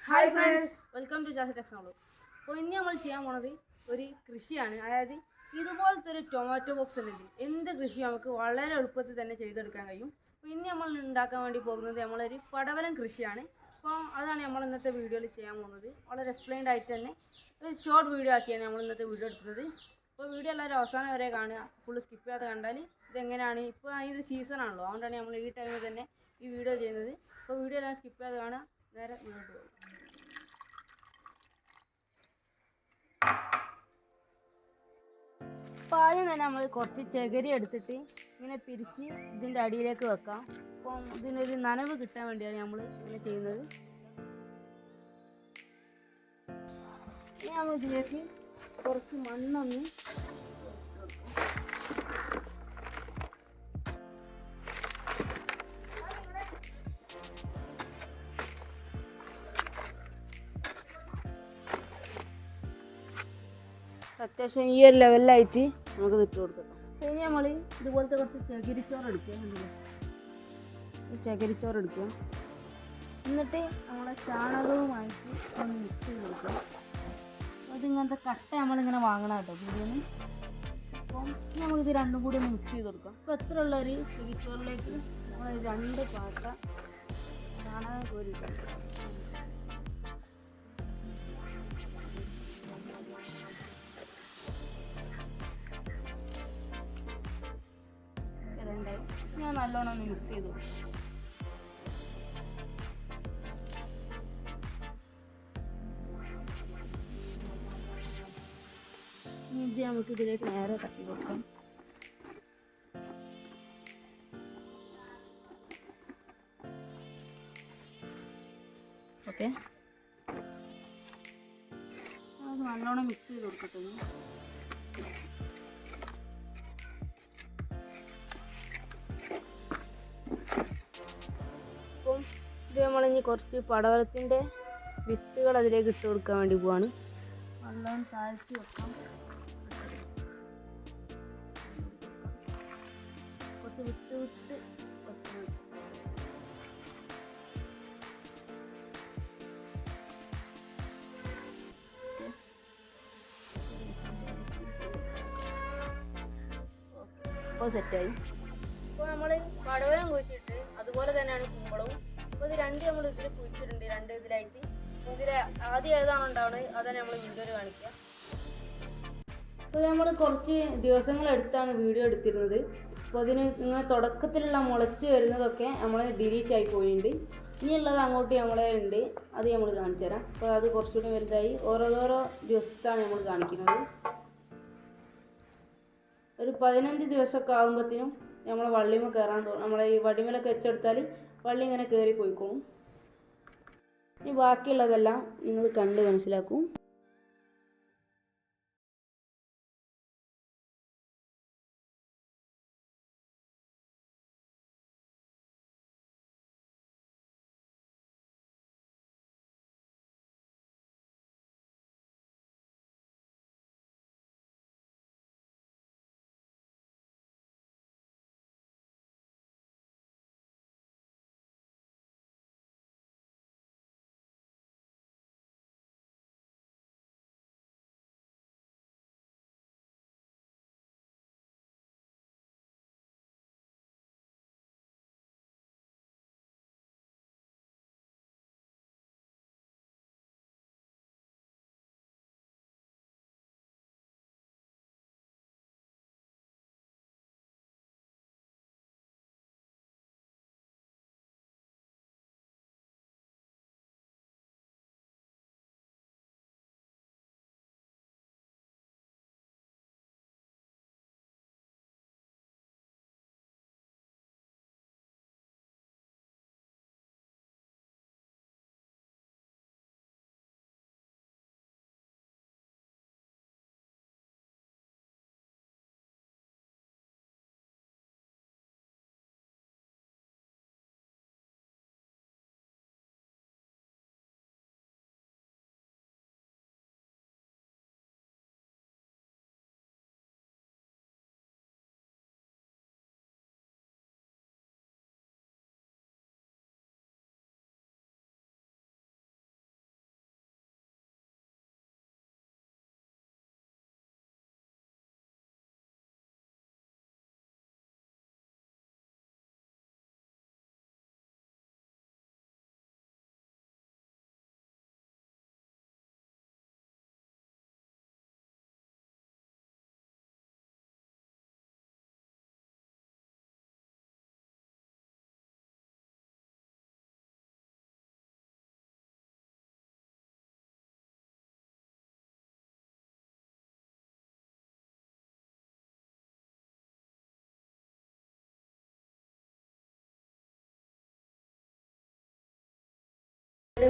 Hi friends, welcome to Jaz technology. അപ്പോൾ ഇന്ന് നമ്മൾ ചെയ്യാൻ പോണത് ഒരു കൃഷിയാണ്. അതായത് ഇതുപോലത്തെ ഒരു ടൊമാറ്റോ ബോക്സ് ഉണ്ടെങ്കിൽ എന്ത് കൃഷി നമുക്ക് വളരെ എളുപ്പത്തിൽ തന്നെ ചെയ്തെടുക്കാൻ കഴിയും. അപ്പോൾ ഇന്ന് നമ്മൾ ഉണ്ടാക്കാൻ വേണ്ടി പോകുന്നത് നമ്മളൊരു പടവലം കൃഷിയാണ്. അപ്പോൾ അതാണ് നമ്മൾ ഇന്നത്തെ വീഡിയോയിൽ ചെയ്യാൻ പോകുന്നത്. വളരെ എക്സ്പ്ലെയിൻഡ് ആയിട്ട് തന്നെ ഒരു ഷോർട്ട് വീഡിയോ ആക്കിയാണ് നമ്മൾ ഇന്നത്തെ വീഡിയോ എടുക്കുന്നത്. അപ്പോൾ വീഡിയോ എല്ലാവരും അവസാനം വരെ കാണുക, ഫുള്ള് സ്കിപ്പ് ചെയ്യാതെ കണ്ടാൽ ഇതെങ്ങനെയാണ്. ഇപ്പോൾ അതിൻ്റെ സീസണാണല്ലോ, അതുകൊണ്ടാണ് നമ്മൾ ഈ ടൈമിൽ തന്നെ ഈ വീഡിയോ ചെയ്യുന്നത്. അപ്പോൾ വീഡിയോ എല്ലാം സ്കിപ്പ് ചെയ്യാതെ കാണുക. നേരെ മുന്നോട്ട് പോകും. അപ്പോൾ ആദ്യം തന്നെ നമ്മൾ കുറച്ച് ചകിരി എടുത്തിട്ട് ഇങ്ങനെ പിരിച്ച് ഇതിൻ്റെ അടിയിലേക്ക് വെക്കാം. അപ്പം ഇതിനൊരു നനവ് കിട്ടാൻ വേണ്ടിയാണ് നമ്മൾ ഇങ്ങനെ ചെയ്യുന്നത്. ഇനി നമ്മൾ ഇതിലേക്ക് കുറച്ച് മണ്ണൊന്ന് അത്യാവശ്യം ഈ ഒരു ലെവലിലായിട്ട് നമുക്ക് ഇട്ട് കൊടുക്കാം. ഇനി നമ്മൾ ഇതുപോലത്തെ കുറച്ച് ചകിരിച്ചോറ് എടുക്കുക. ചകിരിച്ചോറ് എടുക്കുക, എന്നിട്ട് നമ്മളെ ചാണകവുമായിട്ട് ഒന്ന് മിക്സ് ചെയ്ത് കൊടുക്കുക. അതിങ്ങനത്തെ കട്ട നമ്മളിങ്ങനെ വാങ്ങണം കേട്ടോ ബിരിയാണി. അപ്പം നമുക്കിത് രണ്ടും കൂടി ഒന്ന് മിക്സ് ചെയ്ത് കൊടുക്കാം. അപ്പോൾ എത്ര ഉള്ളൊരു ചകിരിച്ചോറിലേക്ക് നമ്മൾ 2 പാട്ട ചാണകം കോരി കൊടുക്കാം. ഞാൻ നല്ലോണം ഒന്ന് മിക്സ് ചെയ്തു. ഇത് നമുക്ക് ഇതിലേക്ക് നേരെ തട്ടി കൊടുക്കാം. ഓക്കെ, അത് നല്ലോണം മിക്സ് ചെയ്ത് കൊടുക്കട്ടെ. ഇത് നമ്മളിനി കുറച്ച് പടവലത്തിൻ്റെ വിത്തുകൾ അതിലേക്ക് ഇട്ട് കൊടുക്കാൻ വേണ്ടി പോവാണ്. വെള്ളം താഴ്ത്തി വെക്കാം. കുറച്ച് വിട്ട് വെക്കാം. അപ്പോൾ സെറ്റായി. ഇപ്പോൾ നമ്മൾ പടവലം കുഴിച്ചിട്ട് അതുപോലെ തന്നെയാണ് കുമ്പളവും. അപ്പോൾ ഇത് രണ്ടും നമ്മൾ ഇതിൽ കുഴിച്ചിട്ടുണ്ട്, 2 ഇതിലായിട്ട്. അപ്പോൾ ഇതിൽ ആദ്യം ഏതാണ് ഉണ്ടാവുന്നത് അതാണ് നമ്മൾ വീഡിയോയിൽ കാണിക്കുക. അപ്പോൾ നമ്മൾ കുറച്ച് ദിവസങ്ങളെടുത്താണ് വീഡിയോ എടുത്തിരുന്നത്. അപ്പോൾ അതിന് ഇങ്ങനെ തുടക്കത്തിലുള്ള മുളച്ച് വരുന്നതൊക്കെ നമ്മൾ ഡിലീറ്റ് ആയി പോയിട്ടുണ്ട്. ഇനിയുള്ളത് അങ്ങോട്ട് നമ്മളെ ഉണ്ട്, അത് നമ്മൾ കാണിച്ചു തരാം. അപ്പോൾ അത് കുറച്ചുകൂടി വലുതായി ഓരോരോ ദിവസത്താണ് നമ്മൾ കാണിക്കുന്നത്. ഒരു 15 ദിവസമൊക്കെ ആകുമ്പോഴത്തേനും നമ്മളെ വള്ളിമ കയറാൻ തോന്നും. നമ്മളെ ഈ വടിമലൊക്കെ വെച്ചെടുത്താൽ വള്ളി ഇങ്ങനെ കയറി പോയിക്കോളും. ഇനി ബാക്കിയുള്ളതെല്ലാം നിങ്ങൾ കണ്ട് മനസ്സിലാക്കും.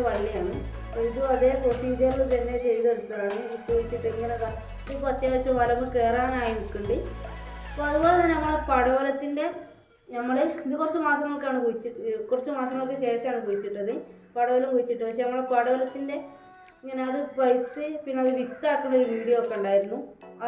വള്ളിയാണ്. അപ്പോൾ ഇതും അതേ പ്രൊസീജിയറിൽ തന്നെ ചെയ്തെടുത്തതാണ്. കുഴിച്ചിട്ട് ഇങ്ങനെ ഇപ്പോൾ അത്യാവശ്യം വലമ്പ് കയറാനായി നിൽക്കുന്നുണ്ട്. അപ്പോൾ അതുപോലെ തന്നെ നമ്മളെ പടവലത്തിൻ്റെ ഇത് കുറച്ച് മാസങ്ങൾക്ക് ശേഷമാണ് കുഴിച്ചിട്ടത്. പടവലം കുഴിച്ചിട്ട്, പക്ഷെ നമ്മളെ പടവലത്തിൻ്റെ ഇങ്ങനെ അത് പഴുത്ത് പിന്നെ അത് വിത്താക്കുന്ന ഒരു വീഡിയോ ഒക്കെ ഉണ്ടായിരുന്നു.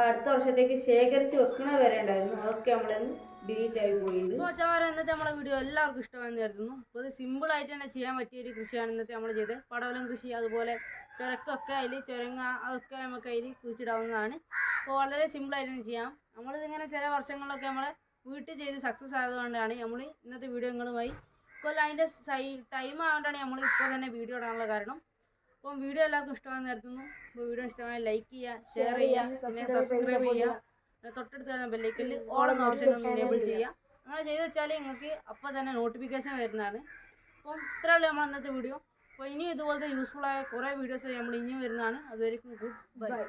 അടുത്ത വർഷത്തേക്ക് ശേഖരിച്ച് വെക്കണ വരെ ഉണ്ടായിരുന്നു. അതൊക്കെ നമ്മളൊന്ന് ഡിലീറ്റ് ആയി പോയിട്ടുണ്ട്. അപ്പോൾ അച്ഛന്മാരെ ഇന്നത്തെ നമ്മളെ വീഡിയോ എല്ലാവർക്കും ഇഷ്ടമാണെന്ന് കരുതുന്നു. അപ്പോൾ ഇത് സിമ്പിളായിട്ട് തന്നെ ചെയ്യാൻ പറ്റിയ ഒരു കൃഷിയാണ് ഇന്നത്തെ നമ്മൾ ചെയ്തത്. പടവലം കൃഷി, അതുപോലെ ചുരക്കൊക്കെ ചുരങ്ങ അതൊക്കെ നമുക്ക് അതിൽ കുഴിച്ചിടാവുന്നതാണ്. അപ്പോൾ വളരെ സിമ്പിളായിട്ട് തന്നെ ചെയ്യാം. നമ്മളിതിങ്ങനെ ചില വർഷങ്ങളിലൊക്കെ നമ്മളെ വീട്ടിൽ ചെയ്ത് സക്സസ് ആയതുകൊണ്ടാണ് നമ്മൾ ഇന്നത്തെ വീഡിയോ നിങ്ങളുമായി കൊല്ലം അതിൻ്റെ ടൈം ആയതുകൊണ്ടാണ് നമ്മൾ ഇപ്പോൾ തന്നെ വീഡിയോ ഇടാനുള്ള കാരണം. അപ്പം വീഡിയോ എല്ലാവർക്കും ഇഷ്ടമാണെന്ന് കരുതുന്നു. അപ്പോൾ വീഡിയോ ഇഷ്ടമായി ലൈക്ക് ചെയ്യുക, ഷെയർ ചെയ്യുക, പിന്നെ സബ്സ്ക്രൈബ് ചെയ്യുക. തൊട്ടടുത്ത് തന്നെ ബെല്ലൈക്കനിൽ ഓൾ എന്ന ഓപ്ഷൻ ഒന്ന് എനേബിൾ ചെയ്യുക. അങ്ങനെ ചെയ്ത് വെച്ചാൽ നിങ്ങൾക്ക് അപ്പോൾ തന്നെ നോട്ടിഫിക്കേഷൻ വരുന്നതാണ്. അപ്പം ഇത്രയേ ഉള്ളൂ നമ്മൾ ഇന്നത്തെ വീഡിയോ. അപ്പോൾ ഇനിയും ഇതുപോലത്തെ യൂസ്ഫുള്ളായ കുറേ വീഡിയോസ് നമ്മൾ ഇനിയും വരുന്നതാണ്. അതുവരെയും ഗുഡ് ബൈ.